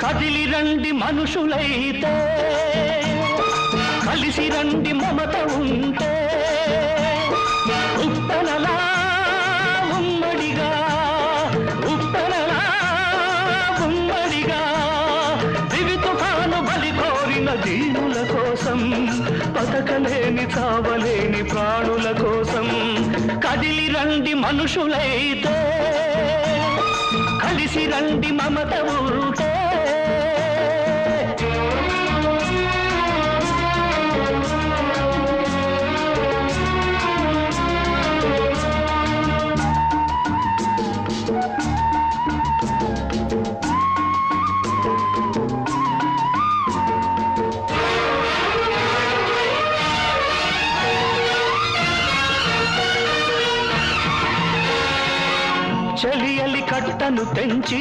కదిలి రండి మనుషులైతే, కలిసి రండి మమత ఉంటే, ఉప్పెనలా ఉమ్మడిగా, ఉప్పెనలా ఉమ్మడిగా, దివి తుఫాను బలి కోరిన దీనుల కోసం, బతకలేని చావలేని ప్రాణుల కోసం. కదిలి రండి మనుషులైతే, కలిసి రండి మమత ఉంటే. చెలియలి కట్టను తెంచి